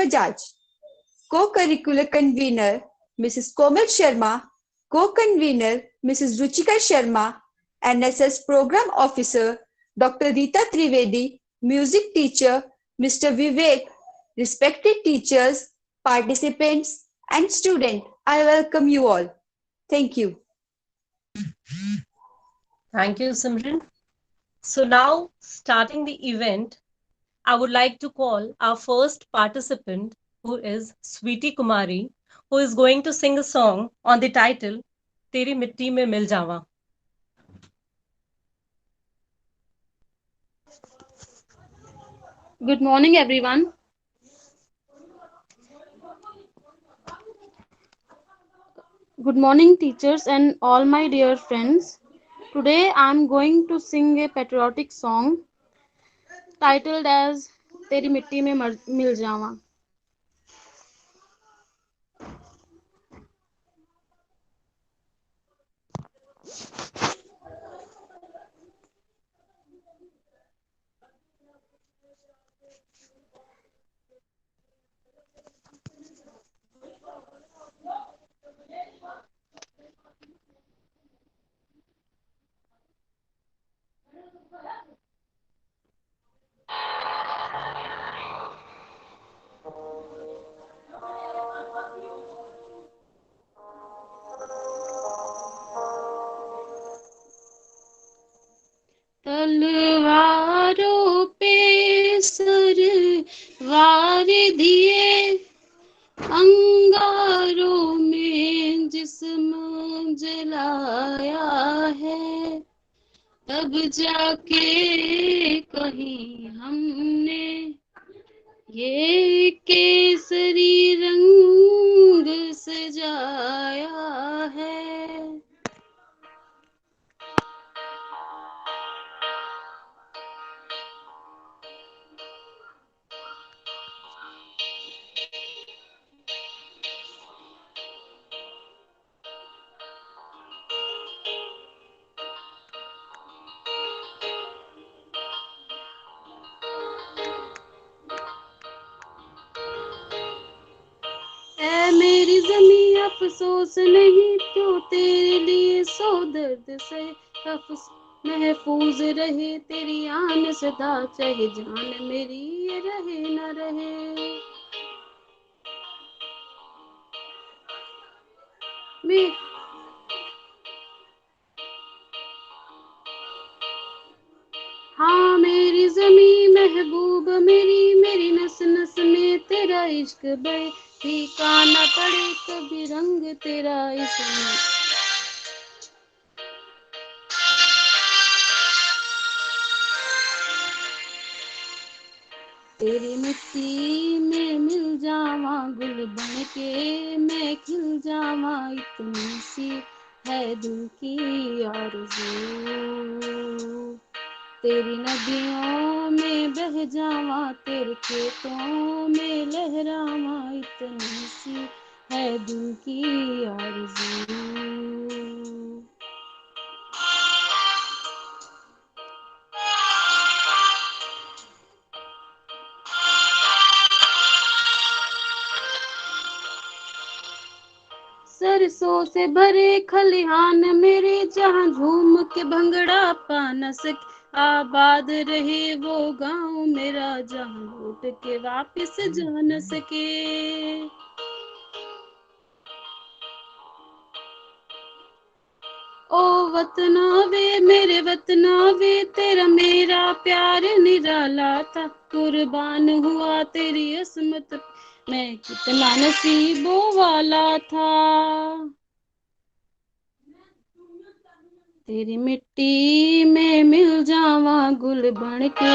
Bajaj, Co-Curricular Convener Mrs. Komal Sharma, Co-Convener Mrs. Ruchika Sharma, NSS Program Officer Dr. Rita Trivedi, Music Teacher Mr. Vivek, respected teachers, participants, and students, I welcome you all. Thank you. Thank you, Simran. So now, starting the event, I would like to call our first participant, who is Sweetie Kumari, who is going to sing a song on the title Teri Mitti Mein Mil Jawa. Good morning, everyone. Good morning, teachers and all my dear friends. Today I'm going to sing a patriotic song titled as Teri Mitti Mein Mil Jawa. तलवारों पे sir वार दिए, अंगारों में जिस्म जलाया है, तब जाके कहीं हमने ये केसरी रंग सजाया है। ऐ मेरी ज़मीं अफसोस नहीं तो तेरे लिए सौ दर्द से महफूज रहे तेरी आन सदा, चाहे जान मेरी ये रहे न रहे। मैं हाँ मेरी ज़मीं महबूब मेरी, मेरी नस नस में तेरा इश्क बहे, फीका न पड़े कभी रंग तेरा इसमें। तेरी मिट्टी में मिल जावा गुल बन के मैं खिल जावा, इतनी सी है दिल की आरज़ू। तेरी नदियों में बह जावा तेरे खेतों में लहरावा, इतनी सी है दिल की आरज़ू। सरसों से भरे खलिहान मेरे, जहाँ झूम के भंगड़ा पा न सके, आबाद रहे वो गांव मेरा जहाँ लौट के वापस जा न सके। ओ वतना वे मेरे वतना वे, तेरा मेरा प्यार निराला था, कुर्बान हुआ तेरी असमत मैं कितना नसीबों वाला था। तेरी मिट्टी में मिल जावा गुल बन के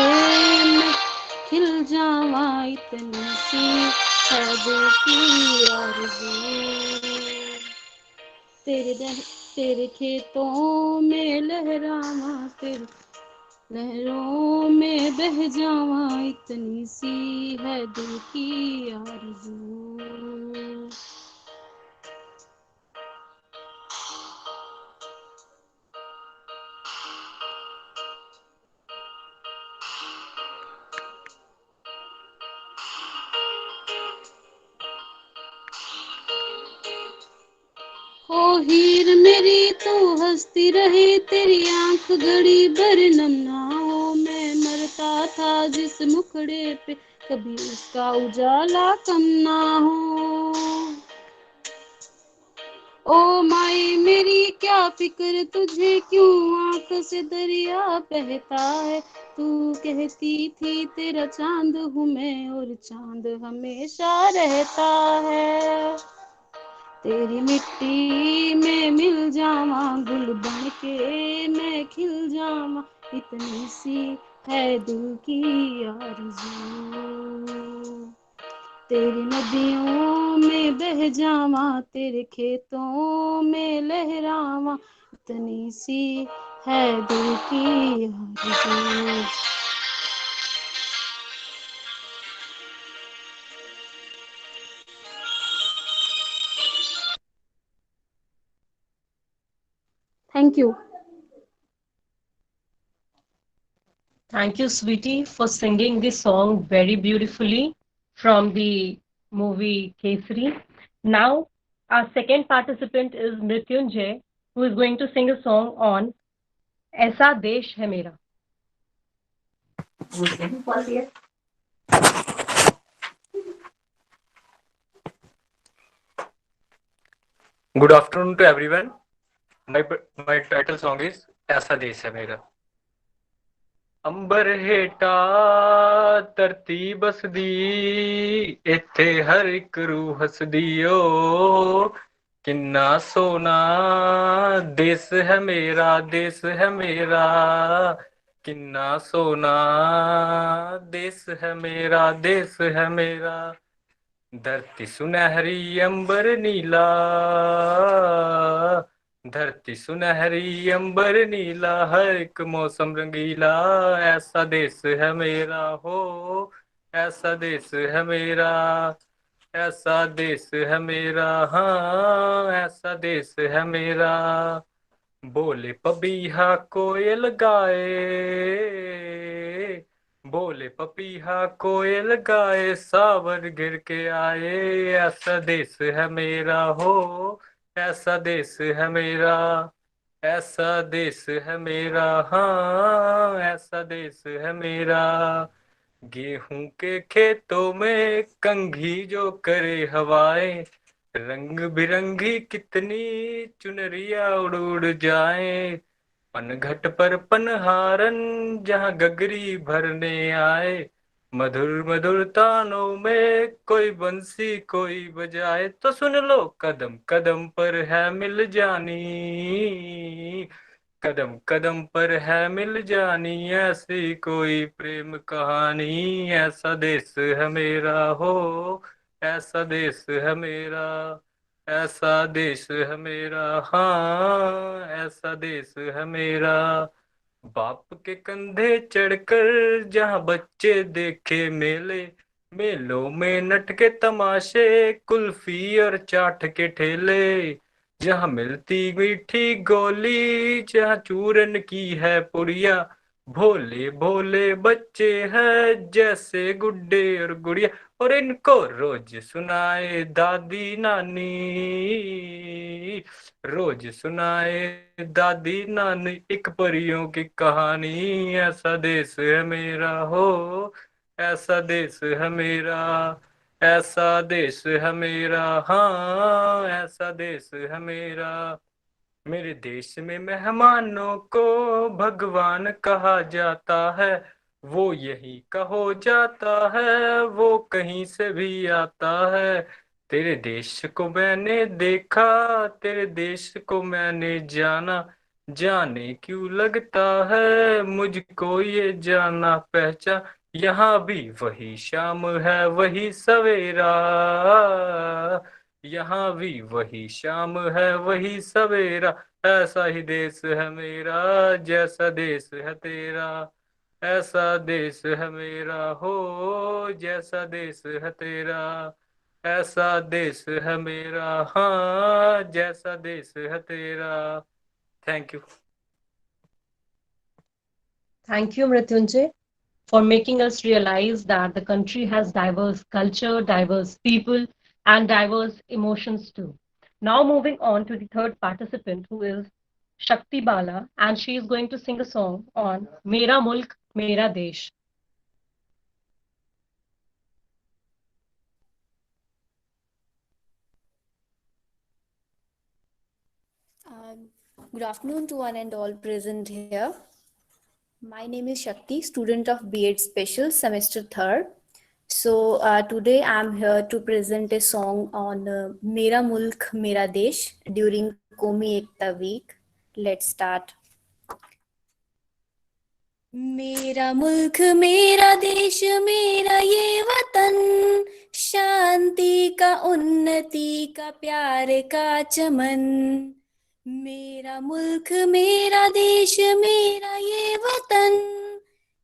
मैं खिल जावा, इतनी सी है दिल की आरज़ू। तेरे खेतों में लहरावा तेरे लहरों में बह जावा, इतनी सी है दिल की आरज़ू। हीर मेरी तू हंसती रहे, तेरी आंख घड़ी भर नम ना हो। मैं मरता था जिस मुखड़े पे, कभी उसका उजाला कम ना हो। ओ माई मेरी क्या फिक्र तुझे, क्यों आंख से दरिया बहता है। तू कहती थी तेरा चांद हूँ मैं, और चांद हमेशा रहता है। तेरी मिट्टी में मिल जावा, गुल बन के मैं खिल जावा, इतनी सी है दिल की आरज़ू। तेरी नदियों में बह जावा, तेरे खेतों में लहरावा, इतनी सी है दिल की आरज़ू। Thank you. Thank you, sweetie, for singing this song very beautifully from the movie Kesari. Now, our second participant is Mrityunjay, who is going to sing a song on Aisa Desh Hai Mera. Good afternoon to everyone. My title song is ऐसा देश है मेरा। अंबर हेठा धरती बसदी, इत्थे हर एक रूह हसदी ओ। किन्ना सोना देश है मेरा, देश है मेरा। किन्ना सोना देश है मेरा, देश है मेरा। धरती सुनहरी अंबर नीला, धरती सुनहरी अंबर नीला, हर एक मौसम रंगीला। ऐसा देश है मेरा हो, ऐसा देश है मेरा। ऐसा देश है मेरा, हाँ ऐसा देश है मेरा। बोले पपीहा कोयल गाए, बोले पपीहा कोयल गाए, सावर गिर के आए। ऐसा देश है मेरा हो, ऐसा देश है मेरा। ऐसा देश है मेरा, हाँ ऐसा देश है मेरा। गेहूं के खेतों में कंघी जो करे हवाएं, रंग बिरंगी कितनी चुनरिया उड़ उड़ जाए। पनघट पर पनहारन जहाँ गगरी भरने आए, मधुर मधुर तानों में कोई बंसी कोई बजाए। तो सुन लो कदम कदम पर है मिल जानी, कदम कदम पर है मिल जानी, ऐसी कोई प्रेम कहानी। ऐसा देश है मेरा हो, ऐसा देश है मेरा। ऐसा देश है मेरा, हाँ ऐसा देश है मेरा। बाप के कंधे चढ़कर जहाँ बच्चे देखे मेले, मेलों में नट के तमाशे, कुल्फी और चाट के ठेले। जहाँ मिलती मीठी गोली, जहाँ चूरन की है पुड़िया, भोले भोले बच्चे हैं जैसे गुड्डे और गुड़िया। और इनको रोज सुनाए दादी नानी, रोज सुनाए दादी नानी एक परियों की कहानी। ऐसा देश है मेरा हो, ऐसा देश है मेरा। ऐसा देश है मेरा, हाँ ऐसा देश है मेरा। मेरे देश में मेहमानों को भगवान कहा जाता है, वो यही कहो जाता है, वो कहीं से भी आता है। तेरे देश को मैंने देखा, तेरे देश को मैंने जाना, जाने क्यों लगता है मुझको ये जाना पहचान। यहाँ भी वही शाम है वही सवेरा, यहाँ भी वही शाम है वही सवेरा। ऐसा ही देश है मेरा, जैसा देश है तेरा। ऐसा देश है मेरा हो, जैसा देश है तेरा। ऐसा देश है मेरा, हाँ जैसा देश है तेरा। Thank you. Thank you, Mrityunjay, for making us realize that the country has diverse culture, diverse people, and diverse emotions too. Now moving on to the third participant, who is Shakti Bala, and she is going to sing a song on Mera Mulk, Mera Desh. Good afternoon to one and all present here. My name is Shakti, student of B.Ed Special, semester 3rd. So today I'm here to present a song on Mera Mulk, Mera Desh during Qomi Ekta Week. Let's start. मेरा मुल्क मेरा देश मेरा ये वतन, शांति का उन्नति का प्यार का चमन। मेरा मुल्क मेरा देश मेरा ये वतन,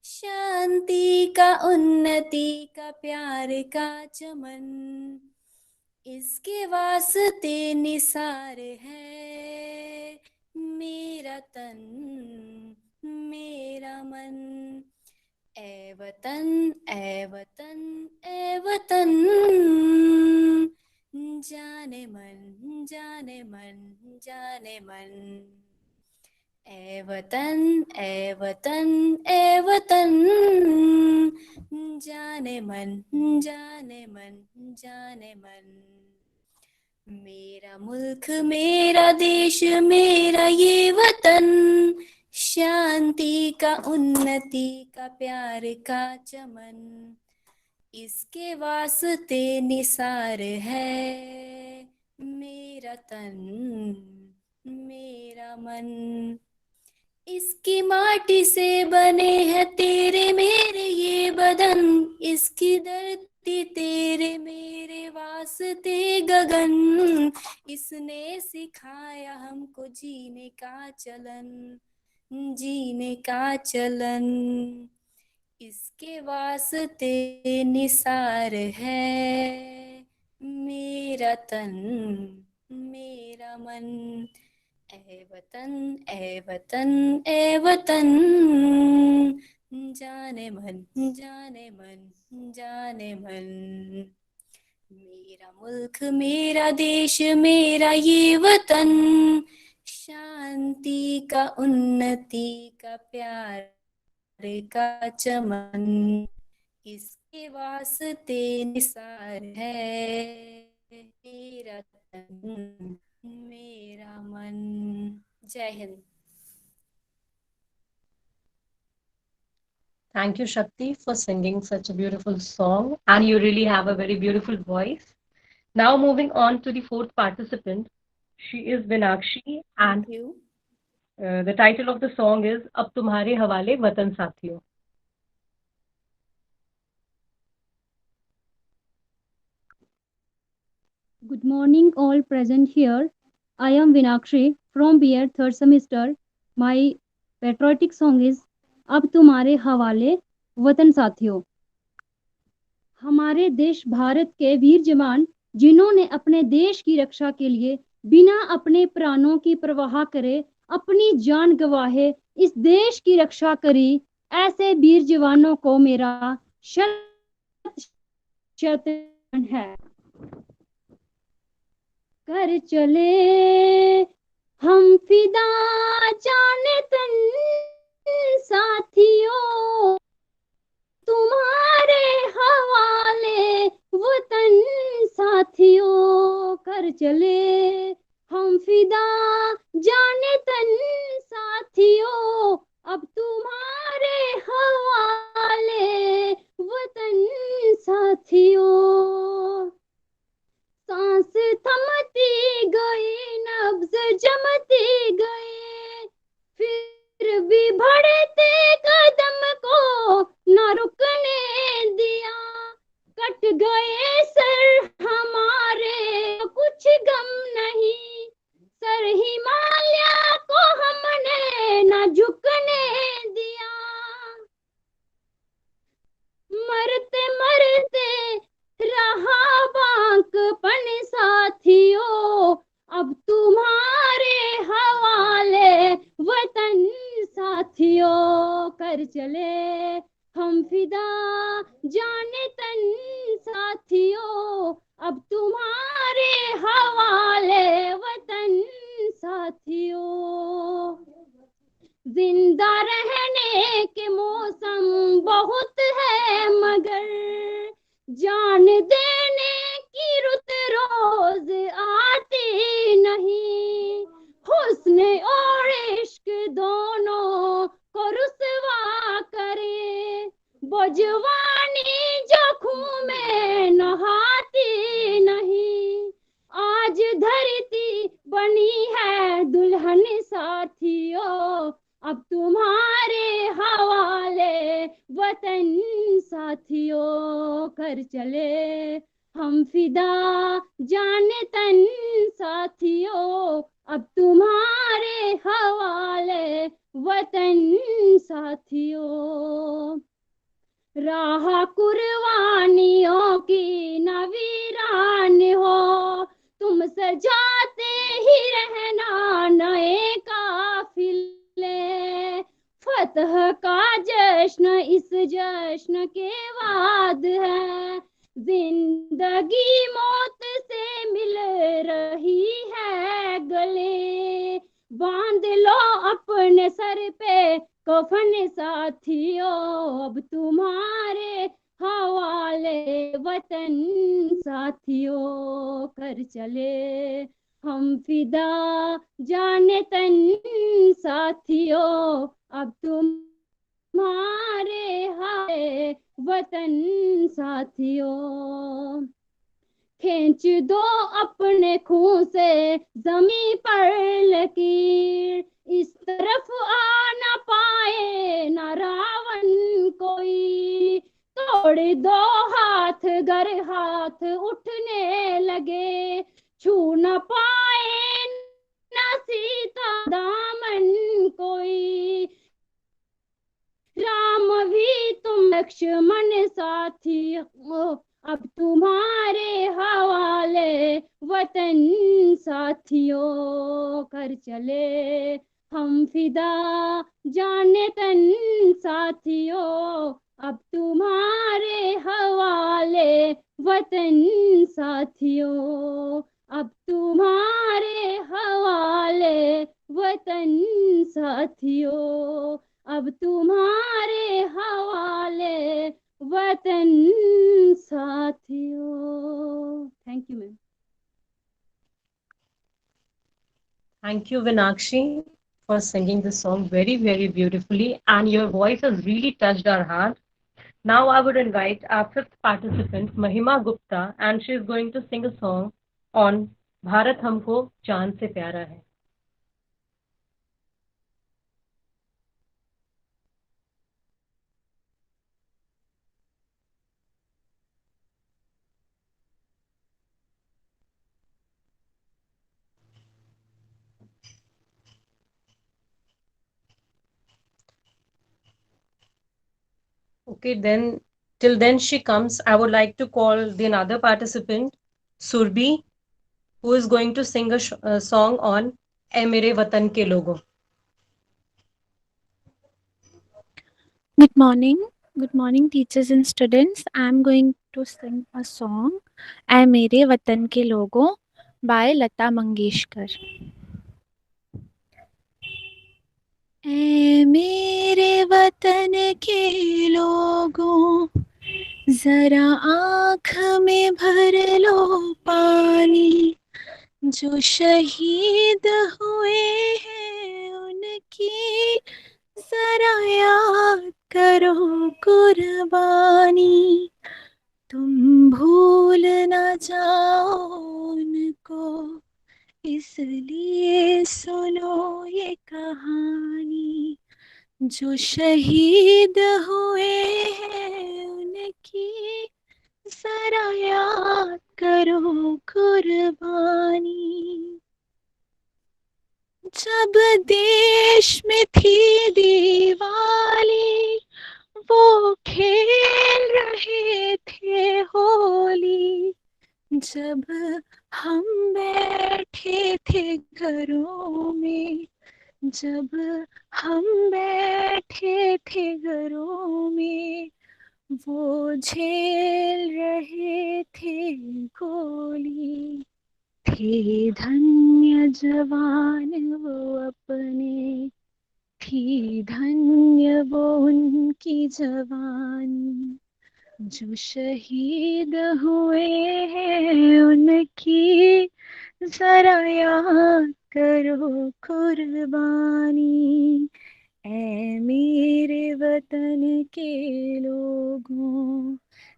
शांति का उन्नति का प्यार का चमन। इसके वास्ते निसार है मेरा तन मेरा मन। ए वतन ए वतन ए वतन, जाने मन जाने मन जाने मन। ए वतन ए वतन ए वतन, जाने मन जाने मन जाने मन। मेरा मुल्क मेरा देश मेरा ये वतन, शांति का उन्नति का प्यार का चमन। इसके वास्ते निसार है मेरा तन मेरा मन। इसकी माटी से बने हैं तेरे मेरे ये बदन, इसकी धरती तेरे मेरे वास्ते गगन। इसने सिखाया हमको जीने का चलन जीने का चलन। इसके वास्ते निसार है मेरा तन मेरा मन। ए वतन ए वतन ए वतन, जाने मन जाने मन जाने मन। मेरा मुल्क मेरा देश मेरा ये वतन, शांति का उन्नति का प्यार का चमन। इसके वास्ते निसार है मेरा तन मेरा मन। जय Hind. Thank you, Shakti, for singing such a beautiful song, and you really have a very beautiful voice. Now moving on to the fourth participant, she is Vinakshi, and Thank you. the title of the song is Ab Tumhare Hawale Watan Sathiyo. Good morning, all present here. I am Vinakshi from B.Ed 3rd semester. My patriotic song is अब तुम्हारे हवाले वतन साथियों। हमारे देश भारत के वीर जवान जिन्होंने अपने देश की रक्षा के लिए बिना अपने प्राणों की परवाह करे अपनी जान गवाहे इस देश की रक्षा करी, ऐसे वीर जवानों को मेरा शत शत है। कर चले हम फिदा जाने तन साथियों, तुम्हारे हवाले वतन साथियों। कर चले हम फिदा जाने तन साथियों, अब तुम्हारे हवाले वतन साथियों। सांस थमती गई नब्ज जमती गई, फिर भी बढ़ते कदम को न रुकने दिया। कट गए सर हमारे कुछ गम नहीं, सर हिमालय को हमने न झुकने दिया। मरते मरते रहा बांकपन साथियों, अब तुम्हारे हवाले वतन साथियों। कर चले हम फिदा जाने तन साथियों, अब तुम्हारे हवाले फिदा जाने तन साथियों, अब तुम्हारे हवाले वतन साथियों। राह कुर्बानियों की न वीरान हो, तुम सजाते ही रहना नए काफिले। फतह का जश्न इस जश्न के बाद है, जिंदगी मौत से मिल रही है गले। बांध लो अपने सर पे कफन साथियों, अब तुम्हारे हवाले वतन साथियों। कर चले हम फिदा जाने तन साथियों, अब तुम्हारे हवाले वतन साथियों। खींच दो अपने खून से जमी पर लकीर, इस तरफ आ न पाए न रावण कोई। तोड़ दो हाथ गर हाथ उठने लगे, छू न पाए न सीता दामन कोई। राम भी तुम लक्ष्मण साथी हो, अब तुम्हारे हवाले वतन साथियों। कर चले हम फिदा जाने तन साथियों, अब तुम्हारे हवाले वतन साथियों। अब तुम्हारे हवाले वतन साथियों, अब तुम्हारे हवाले वतन साथियों। Thank you ma'am. Thank you, Vinakshi, for singing the song very, very beautifully. And your voice has really touched our heart. Now I would invite our fifth participant, Mahima Gupta, and she is going to sing a song on Bharat Humko Jaan Se Pyara Hai. Okay, then till then she comes, I would like to call the another participant, Surbi, who is going to sing a song on "Ae Mere Watan Ke Logo." Good morning teachers and students. I am going to sing a song "Ae Mere Watan Ke Logo" by Lata Mangeshkar. ऐ मेरे वतन के लोगों, जरा आँख में भर लो पानी। जो शहीद हुए हैं उनकी जरा याद करो कुर्बानी। तुम भूल न जाओ उनको, इसलिए सुनो ये कहानी। जो शहीद हुए हैं उनकी जरा याद करो कुर्बानी। जब देश में थी दिवाली, वो खेल रहे थे होली। जब हम बैठे थे घरों में, जब हम बैठे थे घरों में, वो झेल रहे थे गोली। थे धन्य जवान वो अपने, थी धन्य वो उनकी जवानी। जो शहीद हुए हैं उनकी जरा याद करो कुर्बानी। ऐ मेरे वतन के लोगों,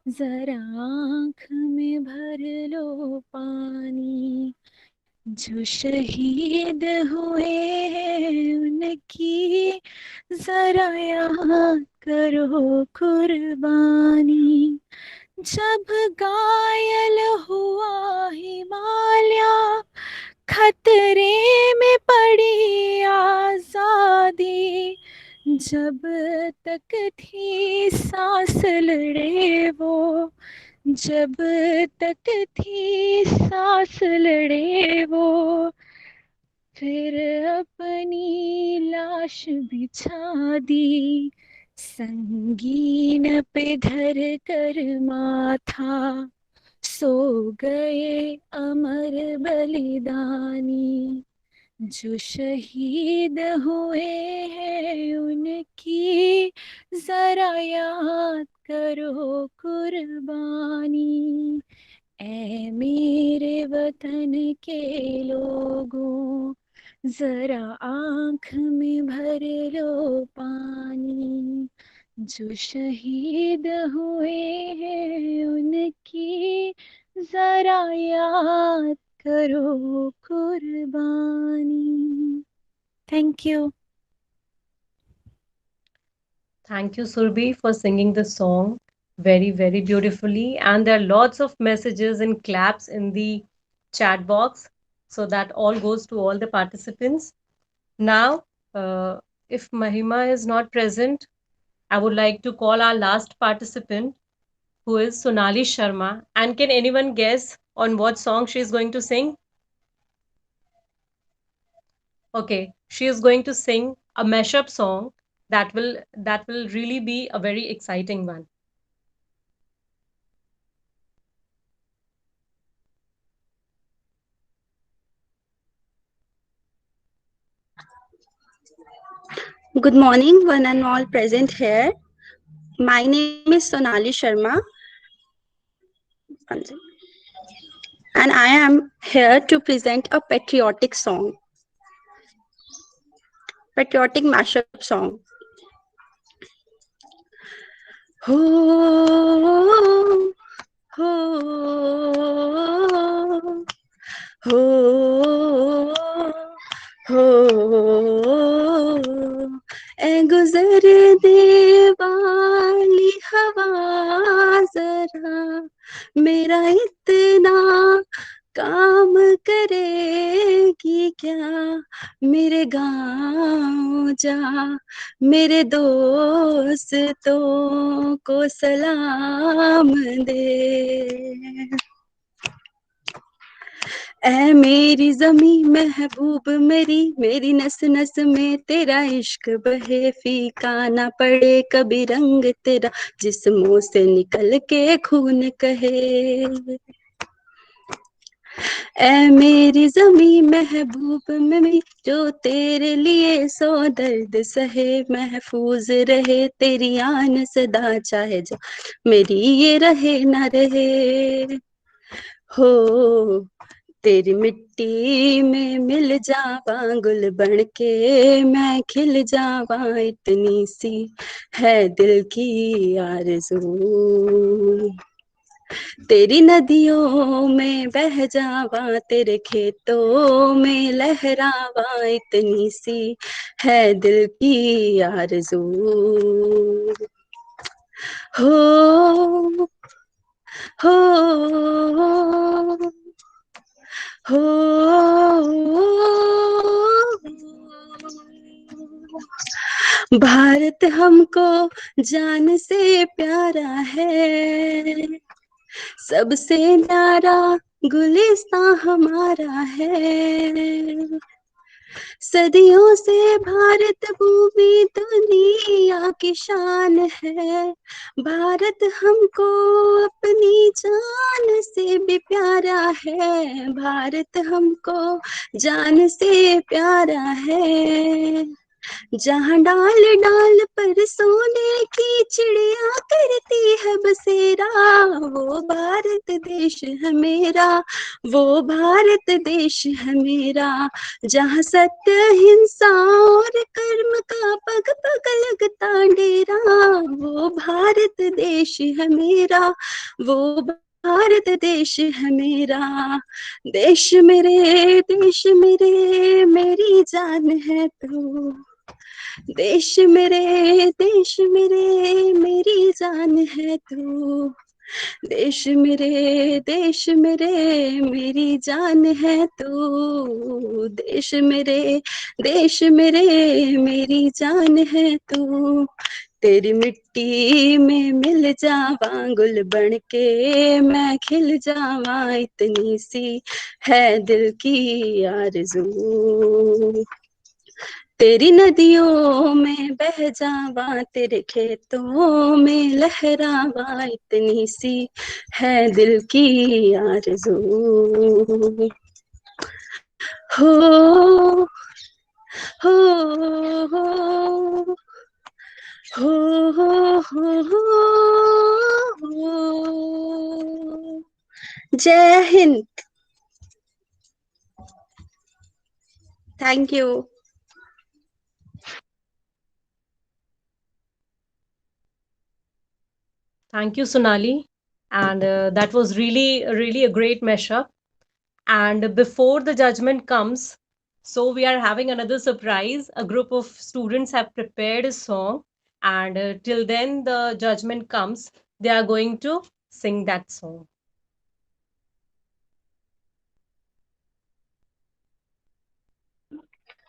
जरा आँख में भर लो पानी। जो शहीद हुए हैं उनकी जरा याद करो कुर्बानी। जब घायल हुआ हिमालय, खतरे में पड़ी आजादी, जब तक थी सांस लड़े वो, जब तक थी सांस लड़े वो, फिर अपनी लाश बिछा दी, संगीन पे धर कर माथा, सो गए अमर बलिदानी, जो शहीद हुए हैं उनकी जरा याद करो कुर्बानी। ऐ मेरे वतन के लोगों, जरा आंख में भर लो पानी, जो शहीद हुए हैं उनकी जरा याद करो कुर्बानी। Thank you. Thank you, Surbi, for singing the song very, very beautifully. And there are lots of messages and claps in the chat box. So that all goes to all the participants. Now, if Mahima is not present, I would like to call our last participant, who is Sonali Sharma. And can anyone guess on what song she is going to sing? Okay, she is going to sing a mashup song that will really be a very exciting one. Good morning, one and all present here. My name is Sonali Sharma, and I am here to present a patriotic song, patriotic mashup song. Ho, ho, ho, हो ए गुजर दे वाली हवा जरा मेरा इतना काम करेगी क्या, मेरे गाँव जा मेरे दोस्तों को सलाम दे। ऐ मेरी ज़मीं महबूब मेरी, मेरी नस नस में तेरा इश्क बहे, फीका ना पड़े कभी रंग तेरा, जिस्मों से निकल के खून कहे। ऐ मेरी ज़मीं महबूब मेरी, जो तेरे लिए सौ दर्द सहे, महफूज रहे तेरी आन सदा, चाहे जा मेरी ये रहे ना रहे। हो तेरी मिट्टी में मिल जावा, गुल बन के मैं खिल जावा, इतनी सी है दिल की आरज़ू। तेरी नदियों में बह जावा, तेरे खेतों में लहरावा, इतनी सी है दिल की आरज़ू। हो हो भारत हमको जान से प्यारा है, सबसे न्यारा गुलिस्तां हमारा है। सदियों से भारत भूमि दुनिया की शान है, भारत हमको अपनी जान से भी प्यारा है, भारत हमको जान से प्यारा है। जहाँ डाल डाल पर सोने की चिड़िया करती है बसेरा, वो भारत देश है मेरा, वो भारत देश है मेरा। जहाँ सत्य हिंसा और कर्म का पग पग लगता डेरा, वो भारत देश है मेरा, वो भारत देश है मेरा। देश मेरे मेरी जान है तू, देश मेरे मेरी जान है तू। देश मेरे मेरी जान है तू, देश मेरे मेरी जान है तू, तेरी मिट्टी में मिल जावा गुल बन के मैं खिल जावा, इतनी सी है दिल की आरज़ू, तेरी नदियों में बह जावा, तेरे खेतों में लहरावा, इतनी सी है दिल की आरज़ू। हो हो हो हो जय Hind. Thank you. Thank you, Sonali. And that was really a great mashup. And before the judgment comes, so we are having another surprise. A group of students have prepared a song, and till then the judgment comes, they are going to sing that song.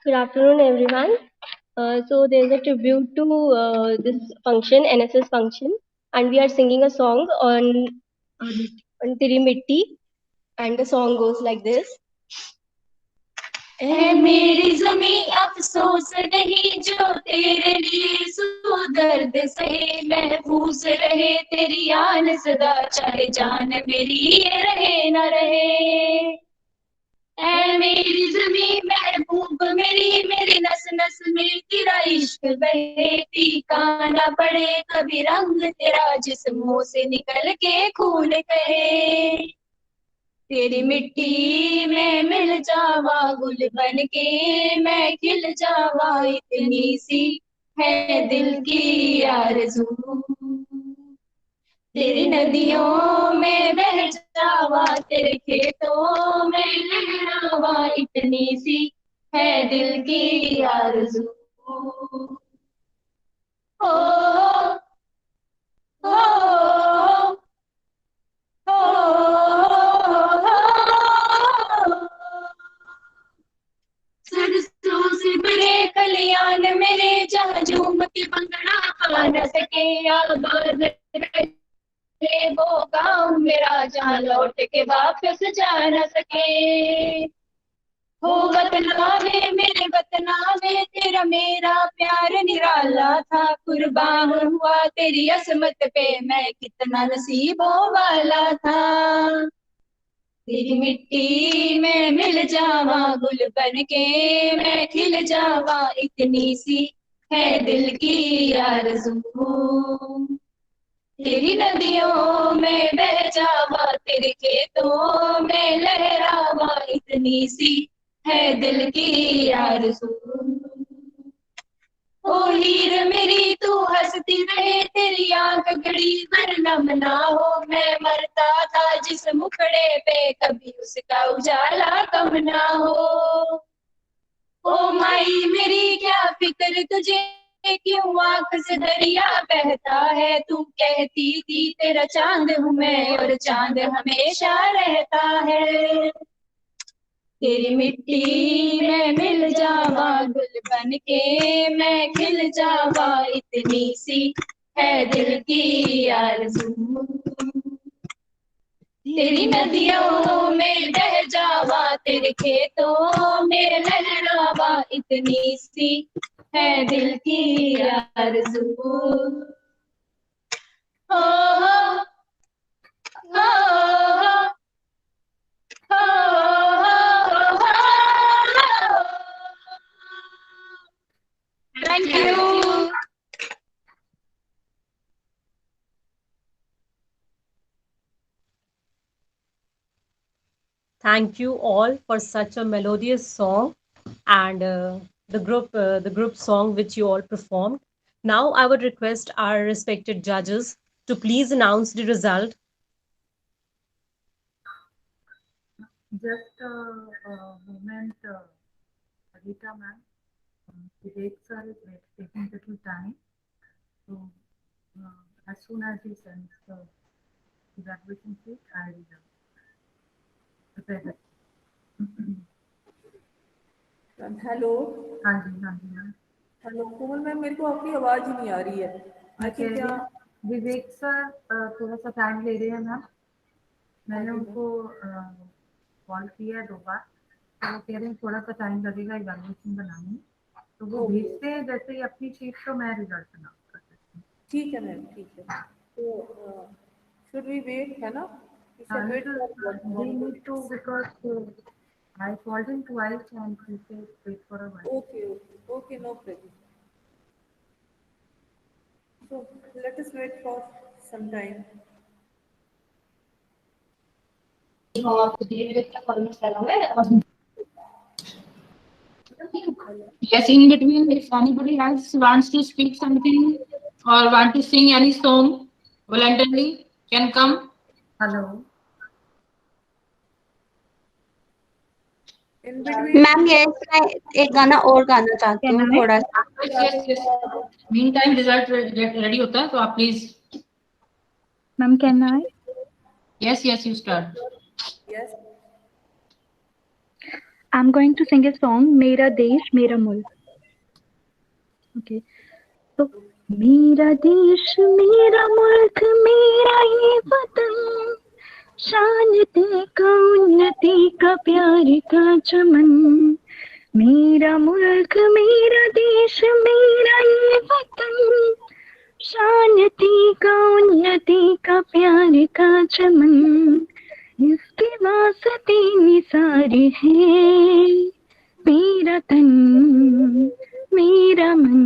Good afternoon, everyone. So there's a tribute to this function, NSS function, and we are singing a song on Teri Mitti, and the song goes like this. ऐ मेरी ज़मीं अफ़सोस नहीं जो तेरे लिए सो दर्द सहे, महफूज रहे तेरी आन सदा, चाहे जान मेरी ये रहे न रहे। ऐ मेरी ज़मीं महबूब मेरी, मेरी नस नस में तेरा इश्क बहे, फीका न पड़े कभी रंग तेरा, जिस्मों से निकल के खून कहे। तेरी मिट्टी में मिल जावा गुल बन के मैं खिल जावा, इतनी सी है दिल की आरज़ू, तेरी नदियों में बह जावा, तेरे खेतों में लहरावा, इतनी सी है दिल की आरज़ू। ओ ओ सरसों से भरे खलियान मेरे, जहाँ झूम के भंगड़ा पा न सके, आबाद रहे वो गाँव मेरा, जहाँ लौट के वापस जा न सके। हो वतनावे मेरे वतनावे, तेरा मेरा प्यार निराला था, कुर्बान हुआ तेरी असमत पे मैं कितना नसीबों वाला था। तेरी मिट्टी में मिल जावा गुल बन के मैं खिल जावा, इतनी सी है दिल की आरज़ू, तेरी नदियों में बह जावा, तेरे खेतों में लहरावा, इतनी सी है दिल की आरज़ू। ओ हीर मेरी तू हंसती रहे, तेरी आंख घड़ी भर नम ना हो, मैं मरता था जिस मुखड़े पे कभी उसका उजाला कम ना हो। ओ माई मेरी क्या फिक्र तुझे, क्यों आंख से दरिया बहता है, तू कहती थी तेरा चांद हूँ मैं और चांद हमेशा रहता है। तेरी मिट्टी में मिल जावा गुल बन के मैं खिल जावा, इतनी सी है दिल की आरज़ू, तेरी नदियों में बह जावा, तेरे खेतों में लहरावा, इतनी सी है दिल की आरज़ू। हो हो Thank you. Thank you all for such a melodious song and the group song which you all performed. Now I would request our respected judges to please announce the result. Just a moment, Rita ma'am. The dates are taking little time. So as soon as he sends the graduation speech, I'll prepare that. Hello हाँ जी ma'am. Hello कोमल ma'am, मेरे को आपकी आवाज ही नहीं आ रही है। मैं कह रही हूँ विवेक सर थोड़ा सा टाइम ले रहे हैं मैम। मैंने उनको कॉल किया है 2 बार, तो वो कह रहे हैं थोड़ा सा टाइम लगेगा इवैल्यूएशन बनाने में, तो वो भेजते हैं जैसे ही अपनी शीट, तो मैं रिजल्ट अनाउंस कर देती हूँ। ठीक है मैम, ठीक है। तो शुड वी वेट, है ना? They need to, because I called him twice and he said wait for a while. Okay, no problem. So let us wait for some time. Yes, in between, if anybody else wants to speak something or want to sing any song voluntarily, can come. Hello. Ma'am yes, मैं एक गाना और गाना चाहती हूँ थोड़ा सा। Yes. Meantime, result ready होता है, तो आप please. Ma'am, can I? Yes, you start. Yes. I'm going to sing a song, मेरा देश मेरा मुल्क. Okay. तो मेरा देश मेरा मुल्क मेरा ये वतन, शान का उन्नति का प्यार का चमन. मेरा मुल्क मेरा देश मेरा ये वतन, शांति का उन्नति का प्यार का चमन. इसके वास्ते निसारे है मेरा तन मेरा मन.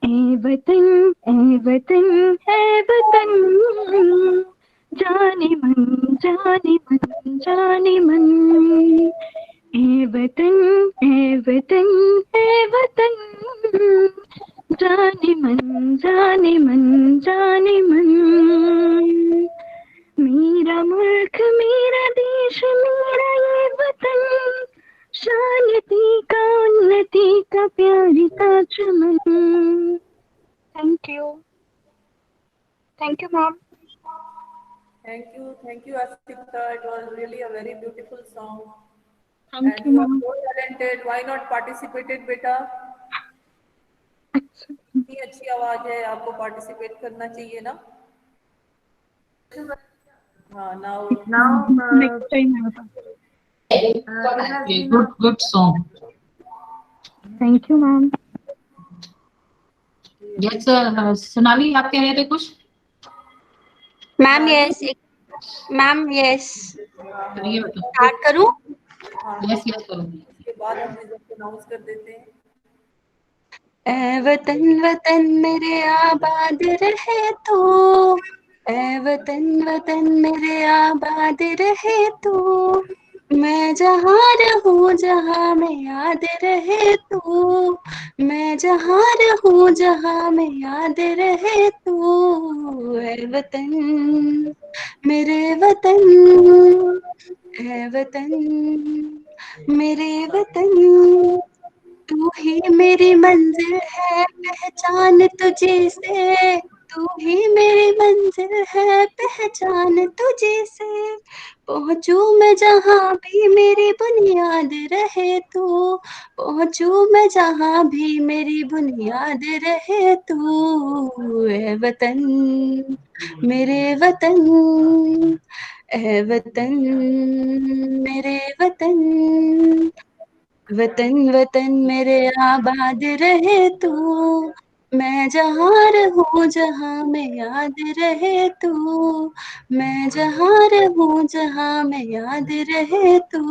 ए वतन है वतन, जाने मन जाने मन जाने मन. ए वतन है वतन, जाने मन जाने मन जाने मन. मेरा मुल्क मेरा देश मेरा ये वतन, शांति का उन्नति का प्यार का चमन. Thank you ma'am. Thank you Asikta. It was really a very beautiful song. Thank you you are ma'am. so talented. Why not participated बेटा? इतनी अच्छी आवाज है, आपको पार्टिसिपेट करना चाहिए ना? हाँ, now next time Good song. Thank you ma'am. Yes, Sonali आप कह रहे थे कुछ? Ma'am yes, ma'am yes, start करूं? यस करूं. इसके बाद हम रिजल्ट अनाउंस कर देते हैं. ऐ वतन वतन मेरे आबाद रहे तो, ऐ वतन वतन मेरे आबाद रहे तो, मैं जहाँ रहूं जहाँ में याद रहे तो, मैं जहाँ रहूं जहाँ में याद रहे तो. ऐ वतन मेरे वतन, ऐ वतन मेरे वतन, तू ही मेरी मंजिल है पहचान तुझे से, तू ही मेरी मंजिल है पहचान तुझे से. पहुंचू मैं जहाँ भी मेरी बुनियाद रहे तो, पहुंचू मैं जहाँ भी मेरी बुनियाद रहे तो. ऐ वतन मेरे वतन, ऐ वतन मेरे वतन, वतन वतन मेरे आबाद रहे तो, मैं जहाँ रहूं जहाँ में याद रहे तो, मैं जहाँ रहूं जहाँ में याद रहे तो.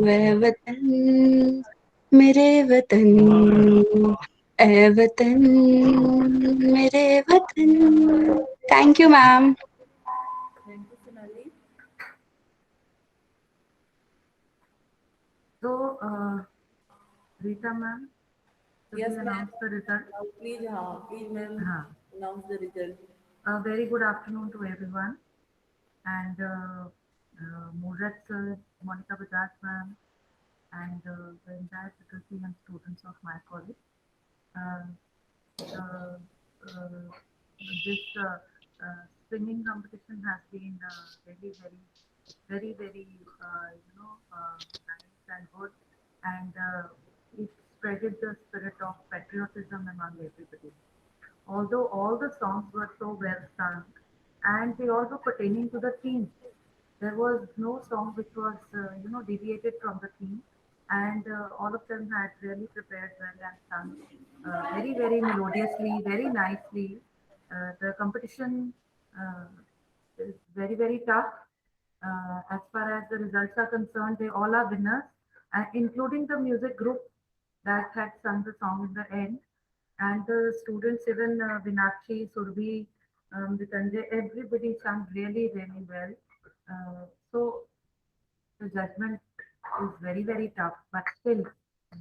ऐ वतन मेरे वतन, ऐ वतन मेरे वतन. Thank you ma'am. Thank you Sonali. So Rita ma'am, Yes announce the result. Please ma'am, announce the result. A very good afternoon to everyone, and Murat sir, Monica Bajaj ma'am, and the entire faculty and students of my college. This singing competition has been very nice and good, and it spreaded the spirit of patriotism among everybody. Although all the songs were so well sung, and they all were pertaining to the theme, there was no song which was deviated from the theme, and all of them had really prepared well and sung very melodiously, very nicely. The competition uh, is very tough. As far as the results are concerned, they all are winners, including the music group that had sung the song in the end. And the students, even Vinakshi, Surbhi, Vitanjay, everybody sung really well. So the judgment is very tough, but still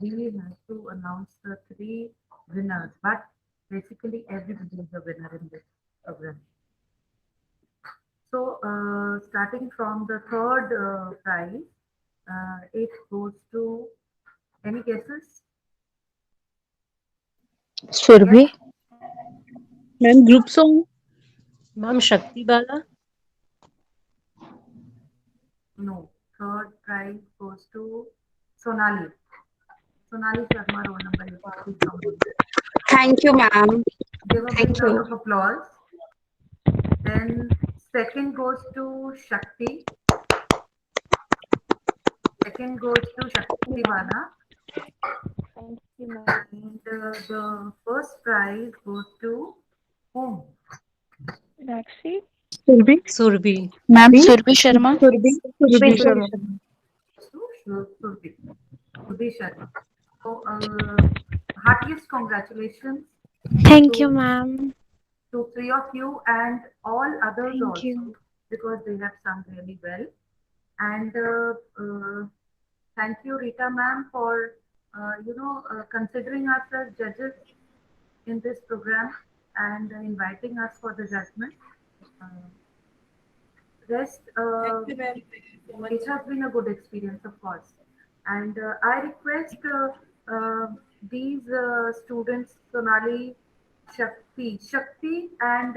we have to announce the three winners. But basically, everybody is a winner in this program. So, starting from the third prize, it goes to any guesses? Surbhi. Ma'am, group song. Ma'am, Shakti Bala. No. Third prize goes to Sonali. Sonali Sharma, roll number 8. Thank you, ma'am. Give a big Thank round you. of applause. Then second goes to Shakti. Second goes to Shakti Bala. Thank you, ma'am. And the first prize goes to whom? Rakshi. Surbhi. Surbhi. Ma'am, Surbhi Sharma. Surbhi Sharma. Surbhi Sharma. So, heartiest congratulations. Thank you, ma'am. To three of you and all others Thank also, you. because they have sung really well. And thank you, Rita ma'am, for considering us as judges in this program and inviting us for the judgment. Rest, Thank you, ma'am. it has been a good experience, of course. And I request these students, Sonali, Shakti and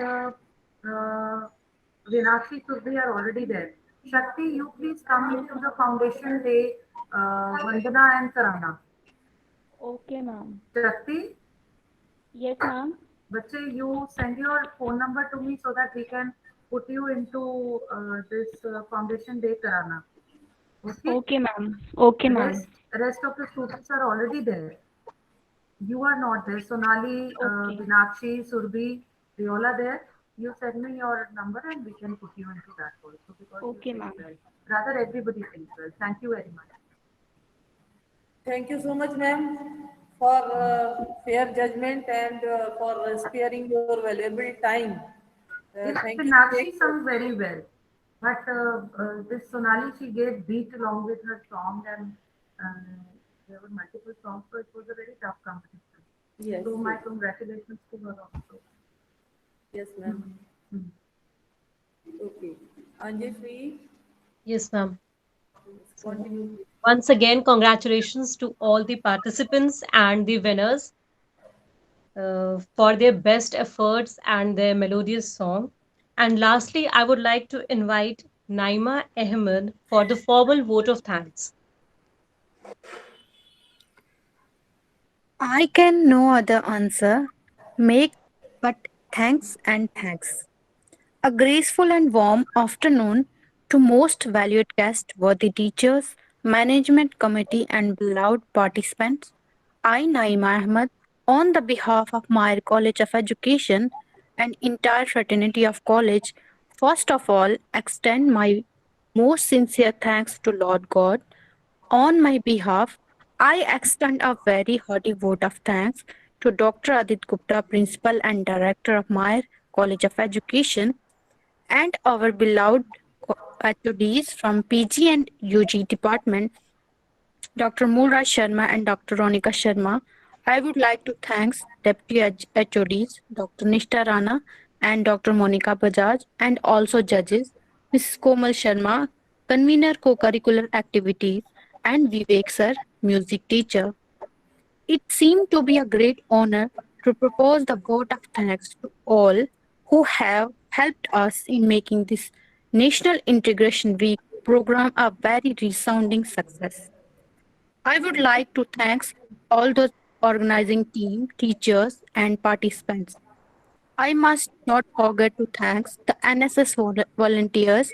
Vinakshi Surbhi are already there. Shakti, you please come into the foundation day, Vandana and Tarana. Okay, ma'am. Shakti, Yes, ma'am. Bache, you send your phone number to me so that we can put you into this foundation day Tarana. Okay? Okay, ma'am. Okay, ma'am. Rest of the students are already there. You are not there. Sonali, Okay. Vinakshi, Surbhi, they all are there. You send me your number and we can put you into that also because Okay, you ma'am. sing well. Rather, everybody sings well. Thank you very much. Thank you so much, ma'am, for fair judgment and for sparing your valuable time. Yes, Thank you. Vinakshi sung very well. But this Sonali, she gave beat along with her song and there were multiple songs, so it was a very tough competition. Yes. So my congratulations to her also. Yes, ma'am. Okay. Anjali, Yes, ma'am. continue. Once again, congratulations to all the participants and the winners for their best efforts and their melodious song. And lastly, I would like to invite Naima Ahmed for the formal vote of thanks. I can no other answer make but thanks and thanks. A graceful and warm afternoon to most valued guests, worthy teachers, management committee, and beloved participants. I, Naima Ahmed, on the behalf of Meyer College of Education and entire fraternity of college, first of all extend my most sincere thanks to Lord God. On my behalf, I extend a very hearty vote of thanks to Dr. Adit Gupta, Principal and Director of Meyer College of Education, and our beloved HODs from PG and UG department, Dr. Mulraj Sharma and Dr. Ronika Sharma. I would like to thank Deputy HODs, Dr. Nishta Rana and Dr. Monica Bajaj, and also judges, Mrs. Komal Sharma, convener co-curricular activities, and Vivek sir, music teacher. It seemed to be a great honor to propose the vote of thanks to all who have helped us in making this National Integration Week program a very resounding success. I would like to thank all the organizing team, teachers, and participants. I must not forget to thank the NSS volunteers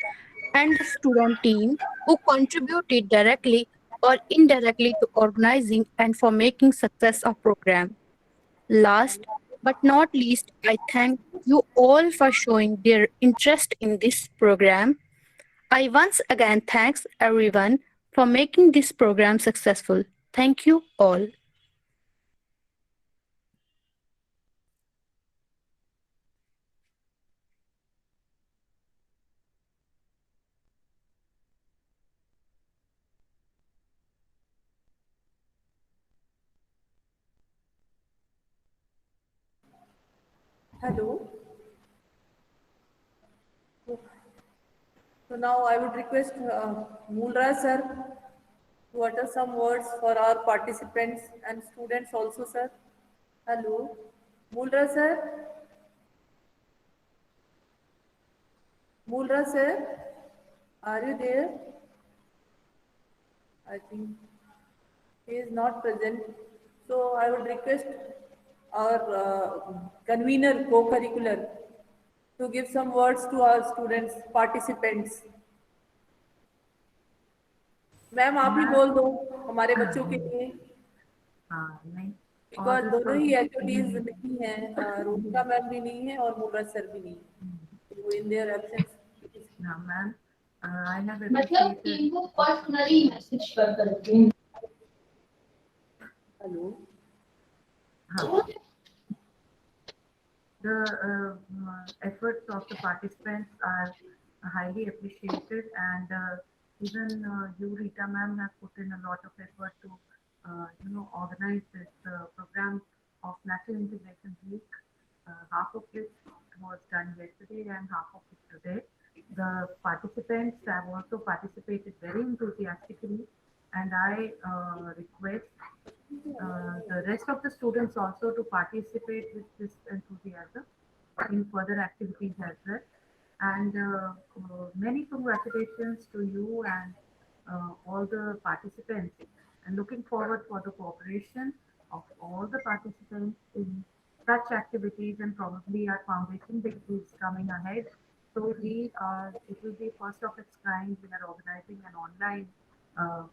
and the student team who contributed directly or indirectly to organizing and for making success of program. Last but not least, I thank you all for showing their interest in this program. I once again thanks everyone for making this program successful. Thank you all. Hello. So now I would request Moolraj sir to utter some words for our participants and students also, sir. Hello. Moolraj sir. Moolraj sir, are you there? I think he is not present. So I would request our convener, co-curricular, to give some words to our students, participants. Ma'am आप ही बोल दो हमारे बच्चों के लिए नहीं because दोनों ही HODs नहीं है, रोहिता मैम भी नहीं है और मुगल सर भी नहीं है, तो in their absence ma'am I have मतलब टीम को पर्सनली मैसेज कर करके hello The efforts of the participants are highly appreciated, and even you, Rita ma'am, have put in a lot of effort to organize this program of National Integration Week. Half of it was done yesterday and half of it today. The participants have also participated very enthusiastically, and I request the rest of the students also to participate with this enthusiasm in further activities as well. And many congratulations to you and all the participants, and looking forward for the cooperation of all the participants in such activities, and probably our foundation day is coming ahead. So it will be first of its kind. We are organizing an online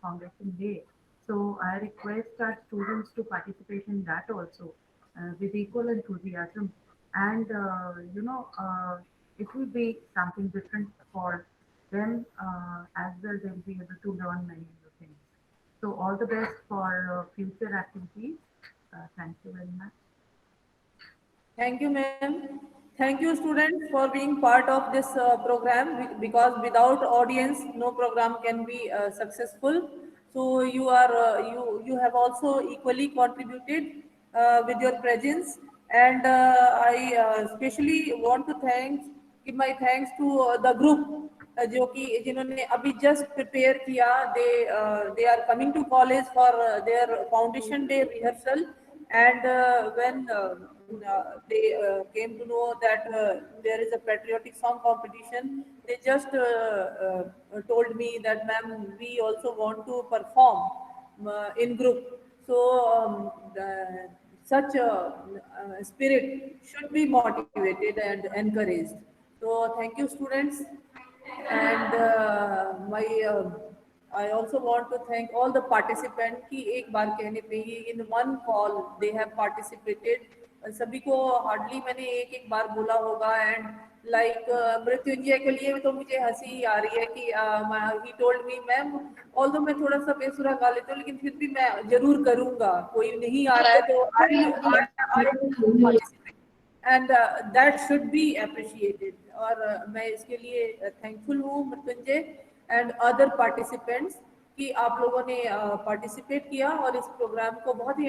foundation day. So I request our students to participate in that also with equal enthusiasm, and it will be something different for them as well. They'll be able to learn many new things. So all the best for future activities. Thank you very much. Thank you, ma'am. Thank you, students, for being part of this program, because without audience, no program can be successful. So you are you have also equally contributed with your presence, and I especially want to give my thanks to the group जो कि जिन्होंने अभी just prepare किया. They are coming to college for their foundation day rehearsal, and when they came to know that there is a patriotic song competition, they just told me that ma'am, we also want to perform in group. So such a spirit should be motivated and encouraged. So thank you, students. And I also want to thank all the participants कि एक बार कहने पे ही in one call they have participated. सभी को hardly मैंने एक बार बोला होगा, एंड लाइक मृत्युंजय के लिए तो मुझे हंसी आ रही है कि he told me ma'am although मैं थोड़ा सा बेसुरा गा लेती हूँ लेकिन फिर भी मैं जरूर करूँगा, कोई नहीं आ रहा है तो I and that should be appreciated. और मैं इसके लिए थैंकफुल हूँ मृत्युंजय एंड अदर पार्टिसिपेंट्स कि आप लोगों ने पार्टिसिपेट किया और इस प्रोग्राम को बहुत ही